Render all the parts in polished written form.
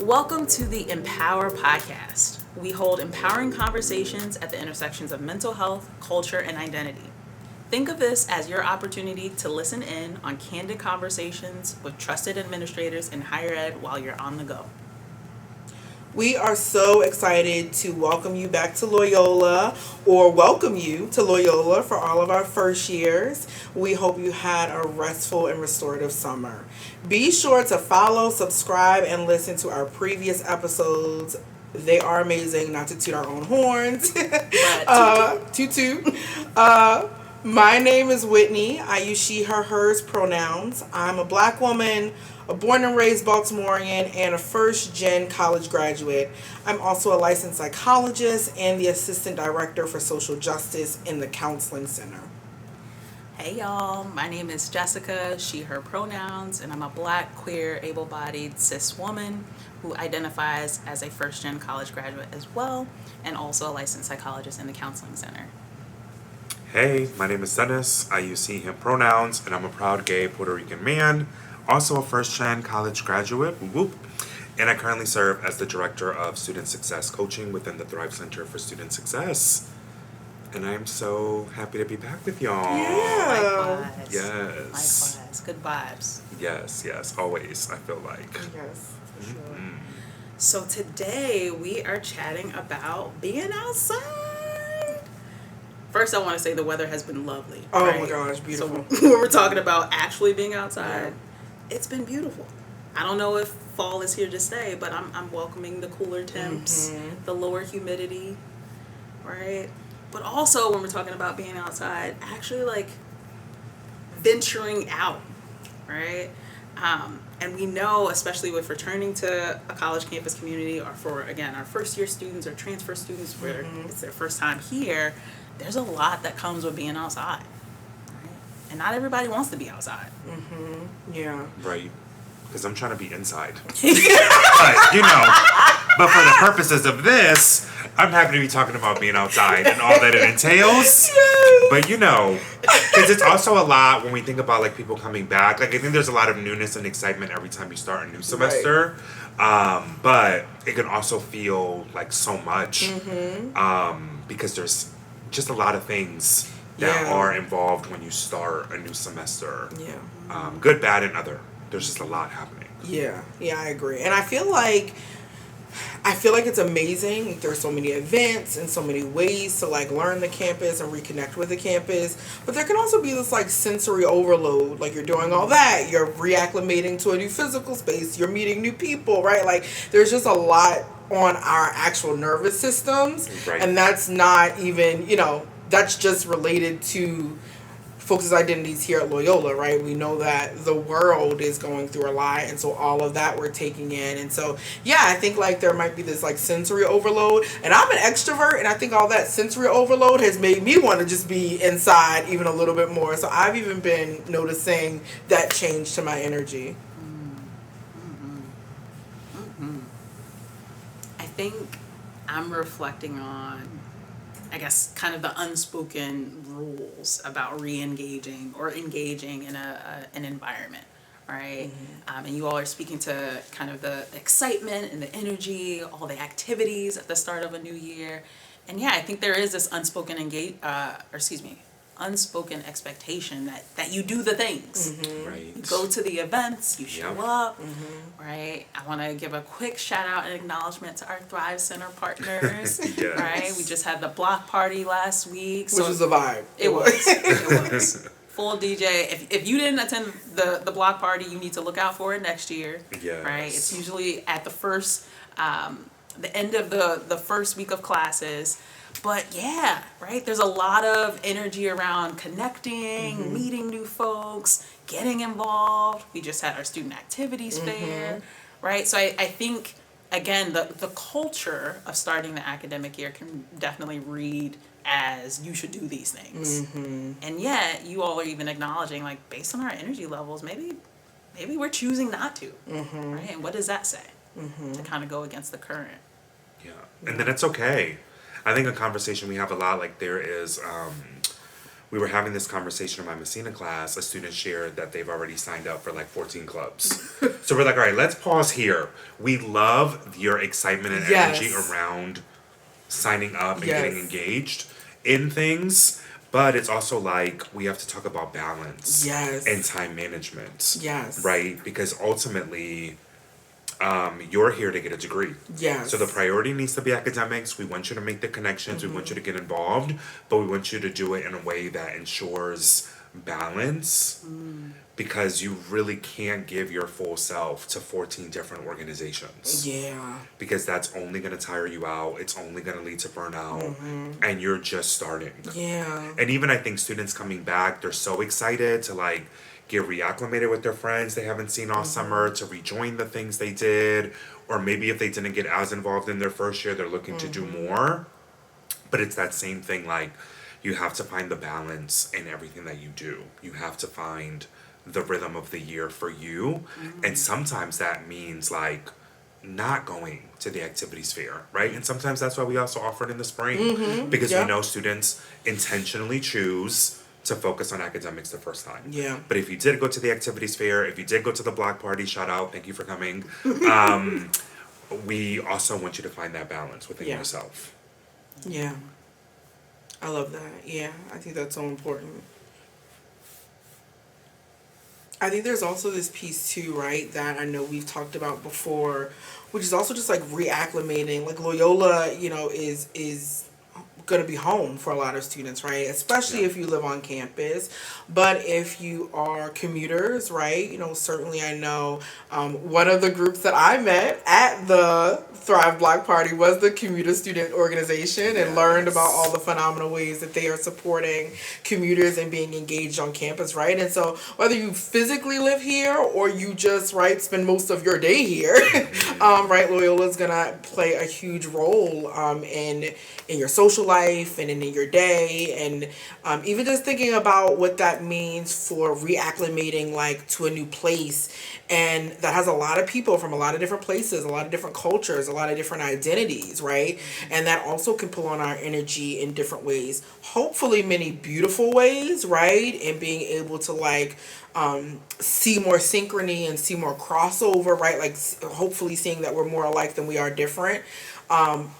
Welcome to the Empower Podcast. We hold empowering conversations at the intersections of mental health, culture, and identity. Think of this as your opportunity to listen in on candid conversations with trusted administrators in higher ed while you're on the go. We are so excited to welcome you back to Loyola, or welcome you to Loyola for all of our first years. We hope you had a restful and restorative summer. Be sure to follow, subscribe, and listen to our previous episodes. They are amazing, not to toot our own horns. Toot toot. My name is Whitney. I use she, her, hers pronouns. I'm a Black woman, a born and raised Baltimorean, and a first-gen college graduate. I'm also a licensed psychologist and the assistant director for social justice in the Counseling Center. Hey y'all, my name is Jessica, she, her pronouns, and I'm a Black, queer, able-bodied, cis woman who identifies as a first-gen college graduate as well, and also a licensed psychologist in the Counseling Center. Hey, my name is Dennis. I use he, him pronouns, and I'm a proud gay Puerto Rican man, also a first-gen college graduate, whoop, and I currently serve as the Director of Student Success Coaching within the Thrive Center for Student Success. And I'm so happy to be back with y'all. Yeah. Likewise. Yes. Likewise. Good vibes. Yes, always, I feel like. Yes, for sure. Mm. So today we are chatting about being outside. First, I want to say the weather has been lovely. Oh right? my gosh, beautiful. So when we're talking about actually being outside, it's been beautiful. I don't know if fall is here to stay, but I'm welcoming the cooler temps, the lower humidity, right? But also when we're talking about being outside, actually like venturing out, right? And we know, especially with returning to a college campus community, or for, again, our first year students or transfer students where it's their first time here, there's a lot that comes with being outside, right? And not everybody wants to be outside. Yeah. Right. Because I'm trying to be inside. But for the purposes of this, I'm happy to be talking about being outside and all that it entails. Yes. But because it's also a lot when we think about like people coming back. Like I think there's a lot of newness and excitement every time you start a new semester. Right. But it can also feel like so much because there's just a lot of things that are involved when you start a new semester. Yeah. Good, bad, and other. There's just a lot happening. Yeah, I agree. And I feel like it's amazing. There's so many events and so many ways to like learn the campus and reconnect with the campus. But there can also be this like sensory overload. Like you're doing all that, you're reacclimating to a new physical space, you're meeting new people, right? Like there's just a lot on our actual nervous systems. Right. And that's not even, that's just related to folks' identities here at Loyola, right? We know that the world is going through a lot, and so all of that we're taking in. And so, I think like there might be this like sensory overload. And I'm an extrovert, and I think all that sensory overload has made me want to just be inside even a little bit more. So I've even been noticing that change to my energy. I think I'm reflecting on, I guess, kind of the unspoken rules about re-engaging or engaging in an environment, right? And you all are speaking to kind of the excitement and the energy, all the activities at the start of a new year. And I think there is this unspoken unspoken expectation that you do the things. Right. You go to the events, you show up, right? I want to give a quick shout out and acknowledgement to our Thrive Center partners, Yes. right? We just had the block party last week. Which was a vibe. It was. Full DJ. If you didn't attend the block party, you need to look out for it next year, Yes. right? It's usually at the first, the end of the first week of classes. But right? There's a lot of energy around connecting, meeting new folks, getting involved. We just had our student activities fair, right? So I think, again, the culture of starting the academic year can definitely read as you should do these things. And yet, you all are even acknowledging, like, based on our energy levels, maybe we're choosing not to, right? And what does that say? To kind of go against the current. Yeah. And then it's okay. I think a conversation we have a lot, like there is we were having this conversation in my Messina class. A student shared that they've already signed up for like 14 clubs. So we're like, all right, let's pause here. We love your excitement and energy Yes. around signing up and Yes. getting engaged in things. But it's also like we have to talk about balance Yes. and time management. Yes. Right? Because ultimately, you're here to get a degree. Yes. So the priority needs to be academics. We want you to make the connections. We want you to get involved, but we want you to do it in a way that ensures balance because you really can't give your full self to 14 different organizations Yeah. because that's only going to tire you out. It's only going to lead to burnout and you're just starting. Yeah. And even I think students coming back, they're so excited to like get reacclimated with their friends they haven't seen all summer, to rejoin the things they did, or maybe if they didn't get as involved in their first year, they're looking to do more. But it's that same thing, like you have to find the balance in everything that you do. You have to find the rhythm of the year for you. And sometimes that means like not going to the activities fair, right? And sometimes that's why we also offer it in the spring because Yeah. we know students intentionally choose to focus on academics the first time. Yeah. But if you did go to the activities fair, if you did go to the block party, shout out, thank you for coming. We also want you to find that balance within Yeah. yourself. Yeah. I love that. Yeah. I think that's so important. I think there's also this piece too, right, that I know we've talked about before, which is also just like reacclimating. Like Loyola, is gonna be home for a lot of students, right? Especially Yeah. if you live on campus. But if you are commuters, right, certainly I know one of the groups that I met at the Thrive Block Party was the commuter student organization and learned about all the phenomenal ways that they are supporting commuters and being engaged on campus, right? And so whether you physically live here or you just, right, spend most of your day here, right, Loyola's gonna play a huge role in your social life and in your day, and even just thinking about what that means for reacclimating like to a new place, and that has a lot of people from a lot of different places, a lot of different cultures, a lot of different identities, right? And that also can pull on our energy in different ways, hopefully many beautiful ways, right? And being able to like see more synchrony and see more crossover, right? Like hopefully seeing that we're more alike than we are different.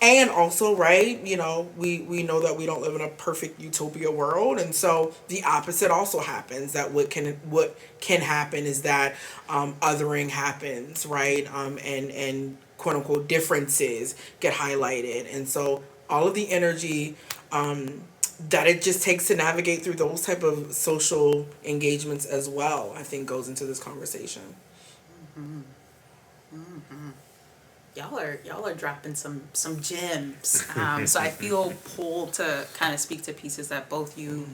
And also, right, we know that we don't live in a perfect utopia world, and so the opposite also happens. That what can happen is that othering happens, right? And quote unquote differences get highlighted, and so all of the energy that it just takes to navigate through those type of social engagements as well, I think goes into this conversation. Y'all are dropping some gems. So I feel pulled to kind of speak to pieces that both you,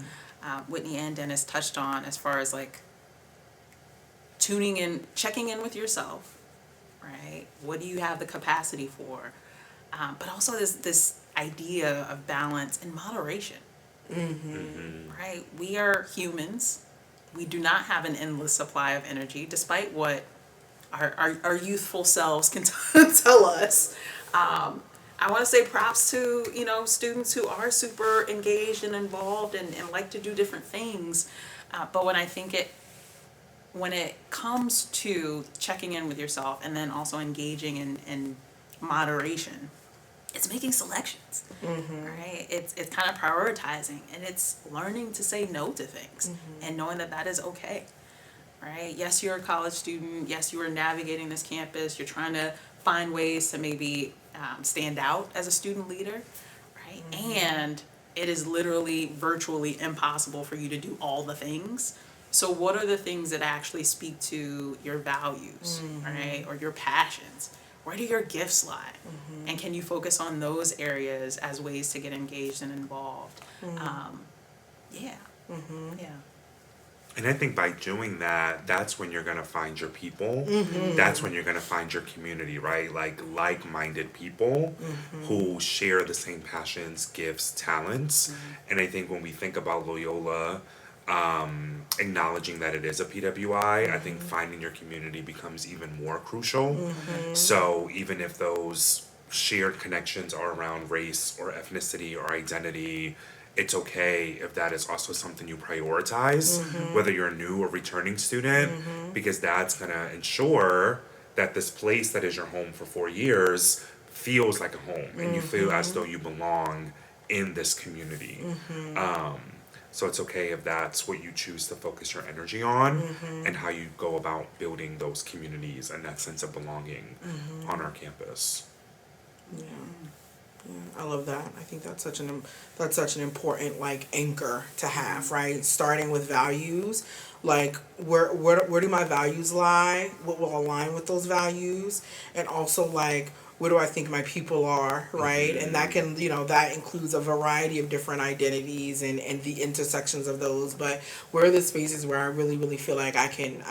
Whitney and Dennis, touched on as far as like tuning in, checking in with yourself, right? What do you have the capacity for? But also this idea of balance and moderation, right? We are humans. We do not have an endless supply of energy, despite what our youthful selves can tell us. I want to say props to, students who are super engaged and involved and like to do different things. But when it comes to checking in with yourself and then also engaging in moderation, it's making selections, right? It's kind of prioritizing, and it's learning to say no to things and knowing that is okay. Right? Yes, you're a college student. Yes, you are navigating this campus. You're trying to find ways to maybe stand out as a student leader, right? And it is literally virtually impossible for you to do all the things. So what are the things that actually speak to your values, right? Or your passions? Where do your gifts lie? And can you focus on those areas as ways to get engaged and involved? Yeah. And I think by doing that, that's when you're going to find your people. That's when you're going to find your community, right? Like-minded people who share the same passions, gifts, talents. And I think when we think about Loyola, acknowledging that it is a PWI, I think finding your community becomes even more crucial. So even if those shared connections are around race or ethnicity or identity, it's okay if that is also something you prioritize, whether you're a new or returning student, because that's going to ensure that this place that is your home for 4 years feels like a home and you feel as though you belong in this community. So it's okay if that's what you choose to focus your energy on and how you go about building those communities and that sense of belonging on our campus. Yeah. Yeah, I love that. I think that's such an important like anchor to have, right? Starting with values, like where do my values lie? What will align with those values? And also like where do I think my people are, right? And that can, that includes a variety of different identities and the intersections of those. But where are the spaces where I really, really feel like I can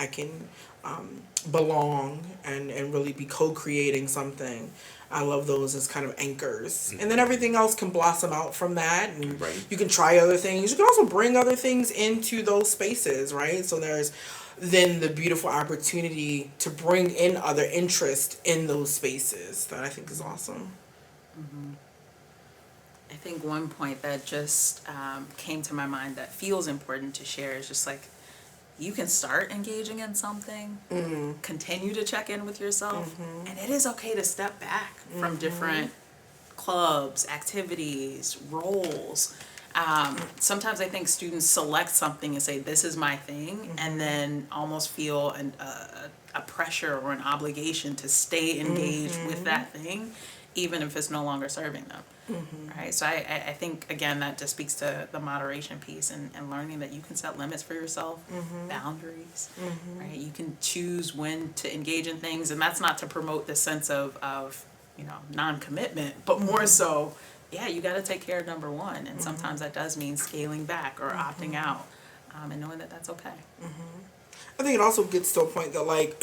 belong and really be co-creating something. I love those as kind of anchors. And then everything else can blossom out from that. And you can try other things. You can also bring other things into those spaces, right? So there's then the beautiful opportunity to bring in other interest in those spaces that I think is awesome. I think one point that just came to my mind that feels important to share is just like, you can start engaging in something, continue to check in with yourself, and it is okay to step back from different clubs, activities, roles. Sometimes I think students select something and say, this is my thing, and then almost feel a pressure or an obligation to stay engaged with that thing, even if it's no longer serving them. Right? So I think, again, that just speaks to the moderation piece and learning that you can set limits for yourself, boundaries, right? You can choose when to engage in things, and that's not to promote the sense of non-commitment, but more so, you got to take care of number one, and sometimes that does mean scaling back or opting out, and knowing that that's okay. I think it also gets to a point that, like,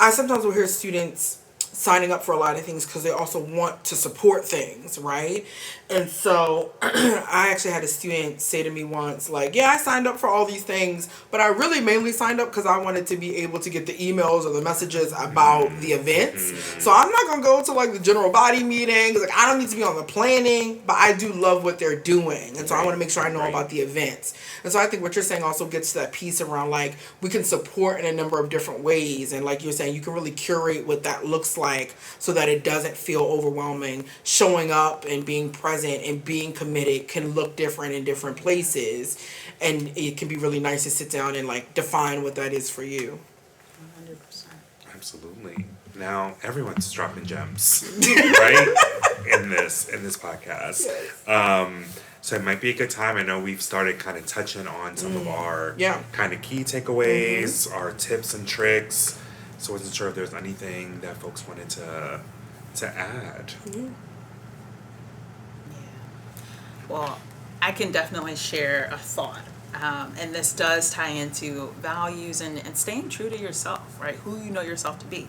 I sometimes will hear students signing up for a lot of things because they also want to support things, right? And so I actually had a student say to me once, like, I signed up for all these things, but I really mainly signed up because I wanted to be able to get the emails or the messages about the events. So I'm not going to go to, like, the general body meetings. Like, I don't need to be on the planning, but I do love what they're doing. And so I want to make sure I know about the events. And so I think what you're saying also gets to that piece around, like, we can support in a number of different ways. And like you're saying, you can really curate what that looks like so that it doesn't feel overwhelming. Showing up and being present and being committed can look different in different places, and it can be really nice to sit down and like define what that is for you. 100%. Absolutely. Now everyone's dropping gems, right? in this podcast. So it might be a good time. I know we've started kind of touching on some of our kind of key takeaways, our tips and tricks. So I wasn't sure if there's anything that folks wanted to add. Well, I can definitely share a thought. And this does tie into values and staying true to yourself, right? Who you know yourself to be.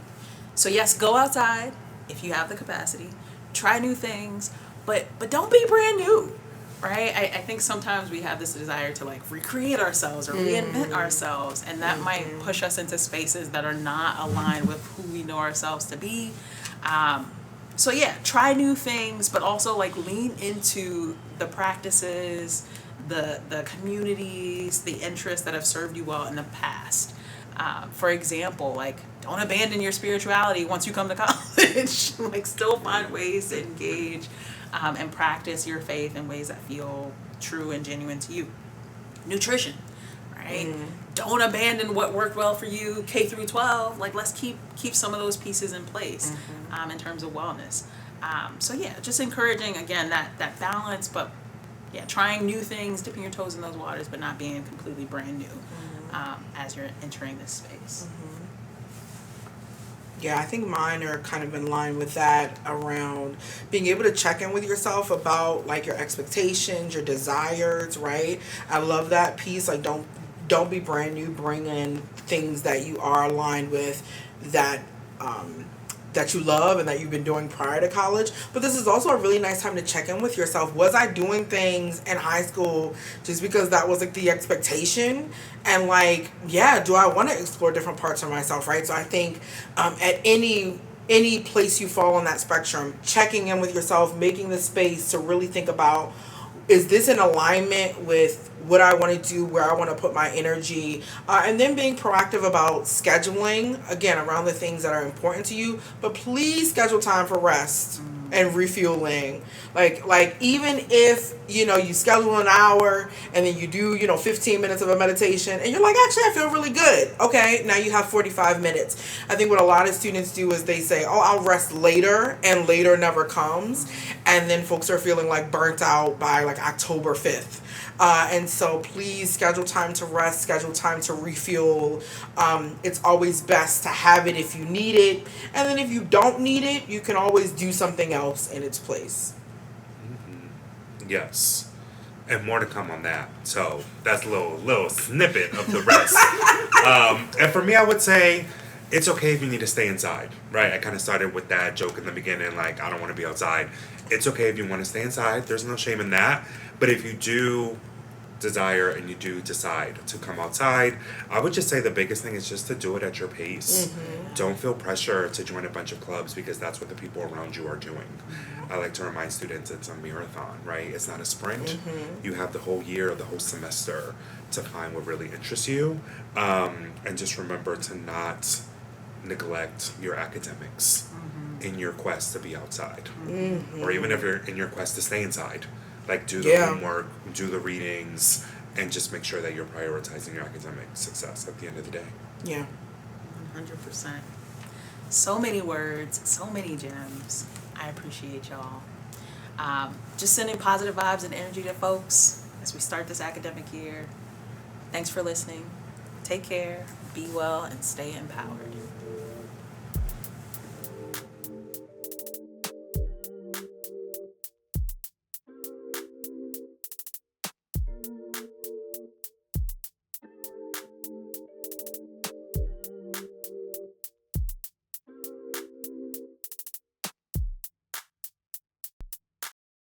So yes, go outside if you have the capacity. Try new things, but don't be brand new, right? I think sometimes we have this desire to like recreate ourselves or reinvent ourselves, and that might push us into spaces that are not aligned with who we know ourselves to be. So try new things, but also like lean into the practices, the communities, the interests that have served you well in the past. For example, like don't abandon your spirituality once you come to college. Like still find ways to engage and practice your faith in ways that feel true and genuine to you. Nutrition, right? Don't abandon what worked well for you K through 12. Like let's keep some of those pieces in place in terms of wellness. Just encouraging again that balance, but trying new things, dipping your toes in those waters, but not being completely brand new as you're entering this space. Yeah, I think mine are kind of in line with that around being able to check in with yourself about like your expectations, your desires, right? I love that piece. Like don't be brand new. Bring in things that you are aligned with, that that you love and that you've been doing prior to college. But this is also a really nice time to check in with yourself. Was I doing things in high school just because that was like the expectation? And like, do I want to explore different parts of myself, right? So I think at any place you fall on that spectrum, checking in with yourself, making the space to really think about is this in alignment with what I want to do, where I want to put my energy, and then being proactive about scheduling, again, around the things that are important to you, but please schedule time for rest and refueling. Like even if, you schedule an hour and then you do, 15 minutes of a meditation and you're like, actually, I feel really good. Okay, now you have 45 minutes. I think what a lot of students do is they say, oh, I'll rest later, and later never comes. And then folks are feeling like burnt out by like October 5th. And so please schedule time to rest, schedule time to refuel. It's always best to have it if you need it. And then if you don't need it, you can always do something else in its place. Yes. And more to come on that. So that's a little snippet of the rest. And for me, I would say it's okay if you need to stay inside, right? I kind of started with that joke in the beginning, like, I don't want to be outside. It's okay if you want to stay inside. There's no shame in that. But if you do desire and you do decide to come outside, I would just say the biggest thing is just to do it at your pace. Don't feel pressure to join a bunch of clubs because that's what the people around you are doing. I like to remind students it's a marathon, right? It's not a sprint. You have the whole year, the whole semester to find what really interests you. And just remember to not neglect your academics in your quest to be outside. Or even if you're in your quest to stay inside. Like, do the homework, do the readings, and just make sure that you're prioritizing your academic success at the end of the day. Yeah. 100%. So many words, so many gems. I appreciate y'all. Just sending positive vibes and energy to folks as we start this academic year. Thanks for listening. Take care, be well, and stay empowered.